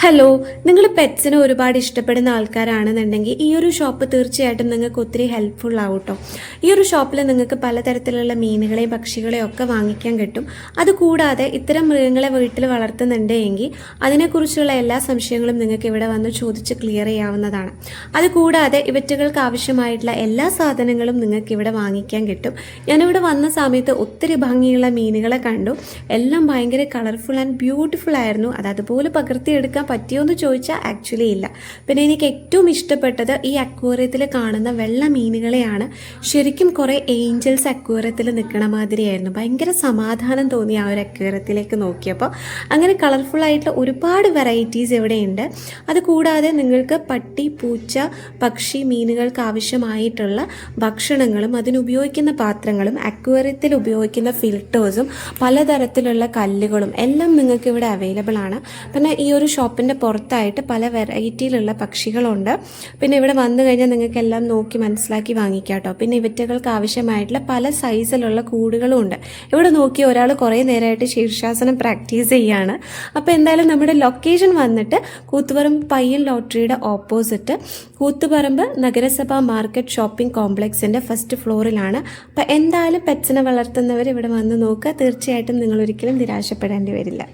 Hello, നിങ്ങൾ പെറ്റ്സിനെ ഒരുപാട് ഇഷ്ടപ്പെടുന്ന ആൾക്കാരാണെന്നുണ്ടെങ്കിൽ ഈ ഒരു ഷോപ്പ് തീർച്ചയായിട്ടും നിങ്ങൾക്ക് ഒത്തിരി ഹെൽപ്ഫുൾ ആവും കേട്ടോ. ഈ ഒരു ഷോപ്പിൽ നിങ്ങൾക്ക് പലതരത്തിലുള്ള മീനുകളെയും പക്ഷികളെയും ഒക്കെ വാങ്ങിക്കാൻ കിട്ടും. അതുകൂടാതെ ഇത്തരം മൃഗങ്ങളെ വീട്ടിൽ വളർത്തുന്നുണ്ടെങ്കിൽ അതിനെക്കുറിച്ചുള്ള എല്ലാ സംശയങ്ങളും നിങ്ങൾക്ക് ഇവിടെ വന്ന് ചോദിച്ച് ക്ലിയർ ചെയ്യാവുന്നതാണ്. അതുകൂടാതെ ഇവറ്റുകൾക്ക് ആവശ്യമായിട്ടുള്ള എല്ലാ സാധനങ്ങളും നിങ്ങൾക്ക് ഇവിടെ വാങ്ങിക്കാൻ കിട്ടും. ഞാനിവിടെ വന്ന സമയത്ത് ഒത്തിരി ഭംഗിയുള്ള മീനുകളെ കണ്ടു. എല്ലാം ഭയങ്കര കളർഫുൾ ആൻഡ് ബ്യൂട്ടിഫുൾ ആയിരുന്നു. അതുപോലെ പകർത്തിയെടുക്കാൻ പറ്റിയോ എന്ന് ചോദിച്ചാൽ ആക്ച്വലി ഇല്ല. പിന്നെ എനിക്ക് ഏറ്റവും ഇഷ്ടപ്പെട്ടത് ഈ അക്വേറിയത്തിൽ കാണുന്ന വെള്ള മീനുകളെയാണ്. ശരിക്കും കുറേ ഏഞ്ചൽസ് അക്വേറിയത്തിൽ നിൽക്കണ മാതിരിയായിരുന്നു. ഭയങ്കര സമാധാനം തോന്നി ആ ഒരു അക്വേറിയത്തിലേക്ക് നോക്കിയപ്പോൾ. അങ്ങനെ കളർഫുൾ ആയിട്ടുള്ള ഒരുപാട് വെറൈറ്റീസ് ഇവിടെയുണ്ട്. അതുകൂടാതെ നിങ്ങൾക്ക് പട്ടി, പൂച്ച, പക്ഷി, മീനുകൾക്ക് ആവശ്യമായിട്ടുള്ള ഭക്ഷണങ്ങളും അതിനുപയോഗിക്കുന്ന പാത്രങ്ങളും അക്വേറിയത്തിൽ ഉപയോഗിക്കുന്ന ഫിൽറ്റേഴ്സും പലതരത്തിലുള്ള കല്ലുകളും എല്ലാം നിങ്ങൾക്ക് ഇവിടെ അവൈലബിൾ ആണ്. പിന്നെ ഈ ഒരു ഷോപ്പിൻ്റെ പുറത്തായിട്ട് പല വെറൈറ്റിയിലുള്ള പക്ഷികളുണ്ട്. പിന്നെ ഇവിടെ വന്നു കഴിഞ്ഞാൽ നിങ്ങൾക്ക് എല്ലാം നോക്കി മനസ്സിലാക്കി വാങ്ങിക്കാം കേട്ടോ. പിന്നെ ഇവറ്റകൾക്ക് ആവശ്യമായിട്ടുള്ള പല സൈസിലുള്ള കൂടുകളും ഉണ്ട്. ഇവിടെ നോക്കി ഒരാൾ കുറേ നേരമായിട്ട് ശീർഷാസനം പ്രാക്ടീസ് ചെയ്യുകയാണ്. അപ്പോൾ എന്തായാലും നമ്മുടെ ലൊക്കേഷൻ വന്നിട്ട് കൂത്തുപറമ്പ് പയ്യൻ ലോട്ടറിയുടെ ഓപ്പോസിറ്റ് കൂത്തുപറമ്പ് നഗരസഭാ മാർക്കറ്റ് ഷോപ്പിംഗ് കോംപ്ലക്സിൻ്റെ ഫസ്റ്റ് ഫ്ലോറിലാണ്. അപ്പോൾ എന്തായാലും പെറ്റ്സിനെ വളർത്തുന്നവർ ഇവിടെ വന്ന് നോക്കുക. തീർച്ചയായിട്ടും നിങ്ങൾ ഒരിക്കലും നിരാശപ്പെടേണ്ടി വരില്ല.